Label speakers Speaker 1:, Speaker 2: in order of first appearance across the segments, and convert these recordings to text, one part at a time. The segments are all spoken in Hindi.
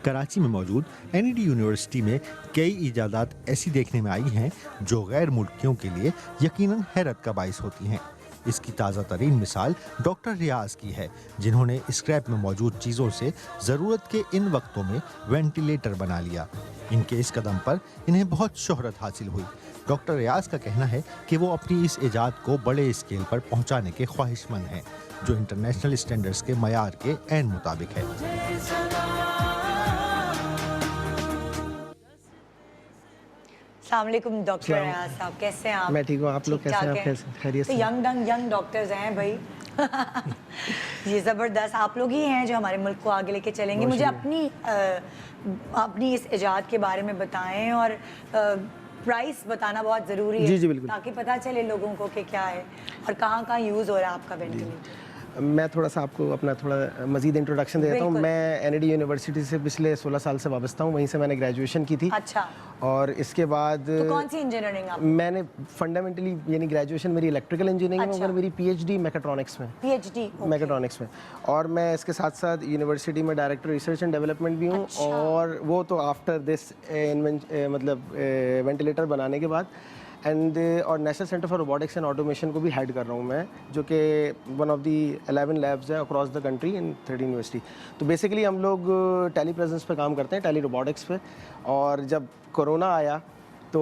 Speaker 1: कराची में मौजूद एनईडी यूनिवर्सिटी में कई इजादात ऐसी देखने में आई हैं जो गैर मुल्कियों के लिए यकीनन हैरत का बाइस होती हैं। इसकी ताज़ा तरीन मिसाल डॉक्टर रियाज की है, जिन्होंने स्क्रैप में मौजूद चीज़ों से ज़रूरत के इन वक्तों में वेंटिलेटर बना लिया। इनके इस कदम पर इन्हें बहुत शोहरत हासिल हुई। डॉक्टर रियाज का कहना है कि वो अपनी इस इजाद को बड़े स्केल पर पहुंचाने के ख्वाहिशमंद हैं, जो इंटरनेशनल स्टैंडर्ड्स के मयार के ऐन मुताबिक है।
Speaker 2: अस्सलाम वालेकुम डॉक्टर रियाज साहब, कैसे हैं आप?
Speaker 3: मैं ठीक हूँ, आप लोग कैसे हैं? आप कैसे? खैरियत से?
Speaker 2: तो यंग डॉक्टर्स हैं भाई। ये ज़बरदस्त आप लोग ही हैं जो हमारे मुल्क को आगे लेके चलेंगे। मुझे अपनी इस इजाद के बारे में बताएं और प्राइस बताना बहुत ज़रूरी है।
Speaker 3: जी बिल्कुल,
Speaker 2: ताकि पता चले लोगों को कि क्या है और कहाँ यूज़ हो रहा है आपका वेंटिलेटर।
Speaker 3: मैं थोड़ा सा आपको अपना थोड़ा मज़ीद इंट्रोडक्शन दे देता हूँ। मैं एनईडी यूनिवर्सिटी से पिछले 16 साल से वाबस्ता हूँ, वहीं से मैंने ग्रेजुएशन की थी।
Speaker 2: अच्छा। और
Speaker 3: इसके बाद
Speaker 2: तो कौन सी इंजीनियरिंग आप?
Speaker 3: मैंने फंडामेंटली यानी ग्रेजुएशन मेरी इलेक्ट्रिकल इंजीनियरिंग में, मगर मेरी पीएचडी मैकेट्रॉनिक्स में।
Speaker 2: पीएचडी
Speaker 3: मैकेट्रॉनिक्स में। और मैं इसके साथ साथ यूनिवर्सिटी में डायरेक्टर रिसर्च एंड डेवलपमेंट भी हूँ।
Speaker 2: अच्छा।
Speaker 3: और वो तो आफ्टर दिस मतलब वेंटिलेटर बनाने के बाद और national centre for robotics and automation को भी हेड कर रहा हूँ मैं, जो कि वन ऑफ दी 11 लैब्स है across the country in 13 university. तो बेसिकली हम लोग टेली प्रेजेंस पे काम करते हैं, टेली रोबोटिक्स पे। और जब कोरोना आया तो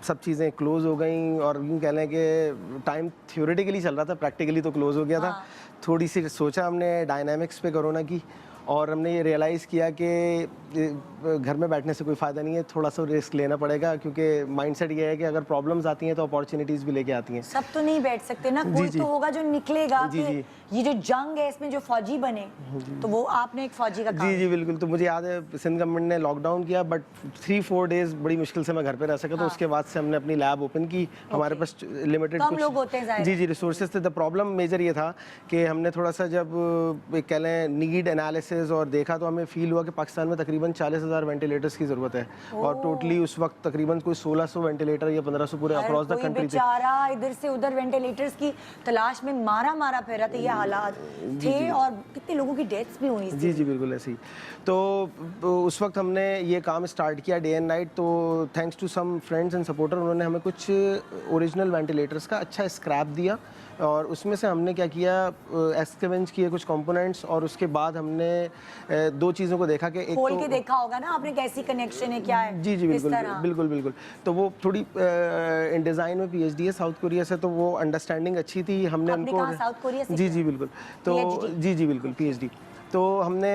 Speaker 3: सब चीज़ें क्लोज़ हो गई और यूँ कह लें कि टाइम थ्योरेटिकली चल रहा था, प्रैक्टिकली तो क्लोज़ हो गया था। थोड़ी सी सोचा हमने डायनामिक्स पे कोरोना की, और हमने ये रियलाइज़ किया कि घर में बैठने से कोई फ़ायदा नहीं है, थोड़ा सा रिस्क लेना पड़ेगा, क्योंकि माइंडसेट ये है कि अगर प्रॉब्लम्स आती हैं तो अपॉर्चुनिटीज़ भी लेके आती हैं।
Speaker 2: सब तो नहीं बैठ सकते ना, कोई तो होगा जो निकलेगा कि ये जो जंग है इसमें जो फौजी बने, तो वो आपने एक फौजी का काम।
Speaker 3: जी बिल्कुल। तो मुझे याद है सिंध गवर्नमेंट ने लॉकडाउन किया, बट 3-4 डेज़ बड़ी मुश्किल से मैं घर पे रह सका। तो उसके बाद से हमने अपनी लैब ओपन की। हमारे पास लिमिटेड
Speaker 2: कम लोग होते हैं
Speaker 3: जी रिसोर्सेज थे। द प्रॉब्लम मेजर ये था कि हमने थोड़ा सा जब कह लें नीड एनालिसिस और देखा, तो हमें फील हुआ कि पाकिस्तान में तकरीबन 40,000 वेंटिलेटर्स की ज़रूरत है। और टोटली उस वक्त तकरीबन कोई 1600 वेंटिलेटर या 1500 पूरे अक्रॉस द कंट्री थे।
Speaker 2: बेचारा इधर से उधर वेंटिलेटर्स की तलाश में मारा फिरा था। ये हालात थे और कितने लोगों की डेथ्स भी हुई थी।
Speaker 3: जी बिल्कुल ऐसे ही। तो उस वक्त हमने ये काम स्टार्ट किया डे एंड नाइट। तो thanks to some friends and supporter, उन्होंने हमें कुछ ओरिजिनल वेंटिलेटर्स का अच्छा स्क्रैप दिया, और उसमें से हमने क्या किया, एक्सकेवेंज किए कुछ कंपोनेंट्स। और उसके बाद हमने दो चीज़ों को देखा कि एक
Speaker 2: खोल के देखा होगा ना आपने, कैसी कनेक्शन है, क्या है।
Speaker 3: जी बिल्कुल। तो वो थोड़ी इन डिज़ाइन में पीएचडी है साउथ कोरिया से, तो वो अंडरस्टैंडिंग अच्छी थी। हमने उनको
Speaker 2: साउथ कोरिया से
Speaker 3: जी बिल्कुल। तो जी बिल्कुल पीएचडी। तो हमने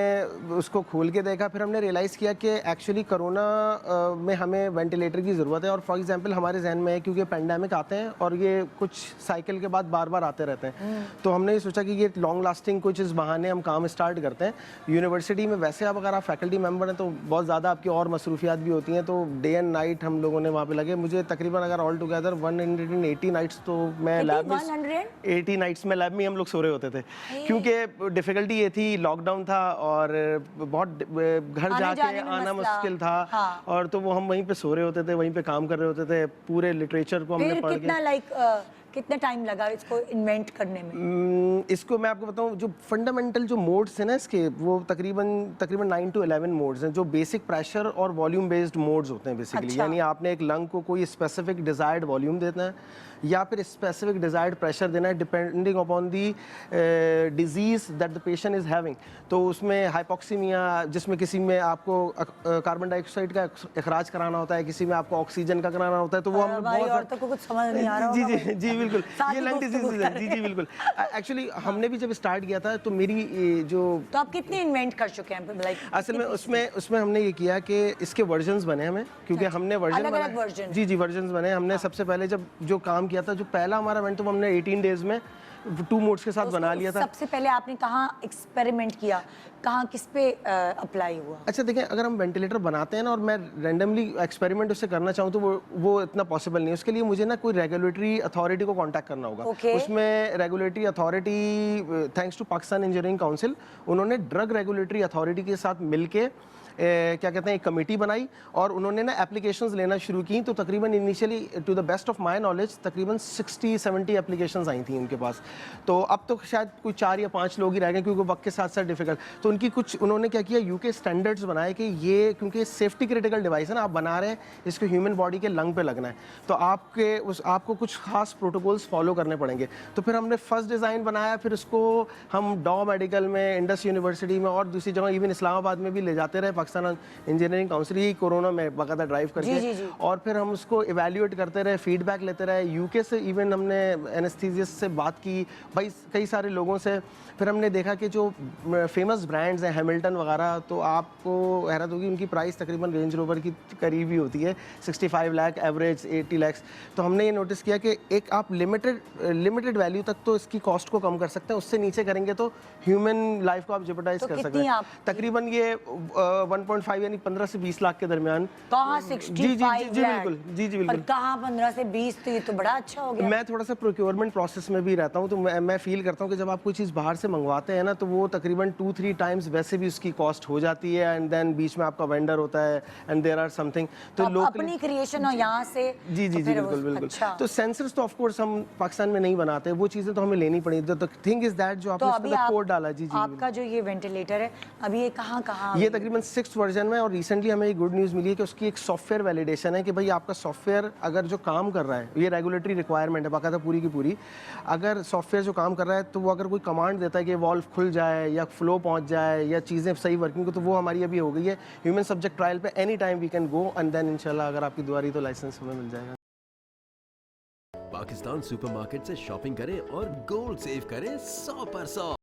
Speaker 3: उसको खोल के देखा, फिर हमने रियलाइज़ किया कि एक्चुअली कोरोना में हमें वेंटिलेटर की ज़रूरत है। और फॉर एग्जांपल हमारे जहन में है, क्योंकि पैंडेमिक आते हैं और ये कुछ साइकिल के बाद बार आते रहते हैं। तो हमने ये सोचा कि ये लॉन्ग लास्टिंग कुछ इस बहाने हम काम स्टार्ट करते हैं। यूनिवर्सिटी में वैसे आप अगर आप फैकल्टी मेम्बर हैं तो बहुत ज़्यादा आपकी और मसरूफियात भी होती हैं, तो डे एंड नाइट हम लोगों ने वहाँ पर लगे। मुझे तकरीबन अगर ऑल टुगेदर 180 नाइट्स तो मैं लैब में 180 नाइट्स में लैब में हम लोग सो रहे होते थे, क्योंकि डिफ़िकल्टी ये थी लॉकडाउन था और बहुत घर जाके आना मुश्किल था। और तो वो हम वहीं पे सो रहे होते थे, वहीं पे काम कर रहे होते थे। पूरे लिटरेचर को हमने पढ़ के
Speaker 2: कितना टाइम लगा इसको इन्वेंट करने में?
Speaker 3: इसको मैं आपको बताऊं, जो फंडामेंटल जो मोड्स हैं ना इसके, वो तकरीबन 9 to 11 मोड्स हैं, जो बेसिक प्रेशर और वॉल्यूम बेस्ड मोड्स होते हैं बेसिकली।
Speaker 2: अच्छा।
Speaker 3: यानी आपने एक लंग को कोई स्पेसिफिक डिजायर्ड वॉल्यूम देना है या फिर स्पेसिफिक डिजायर्ड प्रेशर देना है, depending upon the disease that the patient is having. तो उसमें हाइपोक्सीमिया, जिसमें किसी में आपको कार्बन डाइऑक्साइड का इखराज कराना होता है, किसी में आपको ऑक्सीजन का कराना होता है। तो वो हम बहुत
Speaker 2: औरतों को कुछ समझ नहीं आ रहा।
Speaker 3: जी बिल्कुल, ये लंग डिजीज है। जी बिल्कुल। एक्चुअली हमने भी जब स्टार्ट किया था तो मेरी जो
Speaker 2: तो आप कितने इन्वेंट कर चुके हैं?
Speaker 3: असल में उसमें हमने ये किया कि इसके वर्जन्स बने हमें, क्योंकि हमने वर्जन जी वर्जन्स बने। हमने सबसे पहले जब जो काम किया था, जो पहला हमारा इवेंट, तो हमने 18 डेज में 2 मोड्स के साथ बना लिया था।
Speaker 2: सबसे पहले आपने कहाँ एक्सपेरिमेंट किया, कहाँ किस पे अप्लाई हुआ?
Speaker 3: अच्छा देखें, अगर हम वेंटिलेटर बनाते हैं ना और मैं रैंडमली एक्सपेरिमेंट उससे करना चाहूँ तो वो इतना पॉसिबल नहीं है। उसके लिए मुझे ना कोई रेगुलेटरी अथॉरिटी को कांटेक्ट करना होगा। उसमें regulatory authority, thanks to Pakistan engineering council, उन्होंने ड्रग रेगुलेटरी अथॉरिटी के साथ मिलके क्या कहते हैं एक कमेटी बनाई और उन्होंने ना एप्लीकेशंस लेना शुरू की। तो तकरीबन initially to the best of my knowledge तकरीबन 60-70 एप्लीकेशंस आई थी उनके पास। तो अब तो शायद कोई 4 या 5 लोग ही रह गए क्योंकि वक्त के साथ साथ डिफिकल्ट। तो उनकी कुछ उन्होंने क्या किया, यूके स्टैंडर्ड्स बनाए कि ये क्योंकि सेफ्टी क्रिटिकल डिवाइस है ना, आप बना रहे हैं इसको ह्यूमन बॉडी के लंग पे लगना है, तो आपको कुछ खास प्रोटोकॉल्स फॉलो करने पड़ेंगे। तो फिर हमने फर्स्ट डिज़ाइन बनाया, फिर उसको हम डॉ मेडिकल में, इंडस यूनिवर्सिटी में और दूसरी जगह इवन इस्लामाबाद में भी ले जाते रहे, पाकिस्तान इंजीनियरिंग काउंसिल ही कोरोना में बाकायदा ड्राइव करके। और फिर हम उसको इवेल्यूएट करते रहे, फीडबैक लेते रहे। यूके से इवन हमने एनेस्थीसिस्ट से बात की, भाई कई सारे लोगों से। फिर हमने देखा कि जो फेमस ब्रांड्स हैं हैमिल्टन वगैरह, तो आपको हैरत होगी उनकी प्राइस तकरीबन रेंज रोवर की करीब ही होती है, 65 लाख एवरेज 80 लाख। तो हमने ये नोटिस किया कि एक आप लिमिटेड वैल्यू तक तो इसकी कॉस्ट को कम कर सकते हैं, उससे नीचे करेंगे तो ह्यूमन लाइफ को आप जेपरडाइज कर सकते हैं। तकरीबन ये 1.5 यानी 15 से 20 लाख के दरमियान।
Speaker 2: कहाँ 65 लाख?
Speaker 3: जी बिल्कुल।
Speaker 2: कहाँ 15 से 20? तो ये तो बड़ा अच्छा हो गया।
Speaker 3: मैं थोड़ा सा प्रोक्योरमेंट प्रोसेस में भी रहता हूँ, तो मैं फील करता हूँ कि जब आप कोई चीज़ बाहर से मंगवाते हैं ना, तो वो तकरीबन 2-3 टाइम्स वैसे भी उसकी कॉस्ट हो जाती है, एंड देन बीच में आपका वेंडर होता है एंड देयर आर समथिंग। तो लोग
Speaker 2: अपनी क्रिएशन हो यहाँ से।
Speaker 3: जी बिल्कुल। अच्छा। तो सेंसर्स तो ऑफ कोर्स हम पाकिस्तान में नहीं बनाते, वो चीज़ें तो हमें लेनी पड़ी। द थिंग इज दैट जो आपने कोड डाला। जी
Speaker 2: आपका जो ये वेंटिलेटर है अभी ये कहाँ
Speaker 3: ये तकरीबन 6th वर्जन में, और रिसेंटली हमें गुड न्यूज़ मिली है कि उसकी एक सॉफ्टवेयर वैलिडेशन है कि भाई आपका सॉफ्टवेयर अगर जो काम कर रहा है, ये रेगुलेटरी रिक्वायरमेंट है बाकायदा पूरी की पूरी, अगर सॉफ्टवेयर जो काम कर रहा है तो वो अगर कोई कमांड देता है कि वॉल्व खुल जाए या फ्लो पहुंच जाए या चीज़ें सही वर्किंग हो, तो वो हमारी अभी हो गई है ह्यूमन सब्जेक्ट ट्रायल पे। Any time we can go and then इंशाल्लाह अगर आपकी दुआ रही तो लाइसेंस हमें मिल जाएगा।
Speaker 4: पाकिस्तान सुपरमार्केट से शॉपिंग करें और गोल्ड सेव करें 100%।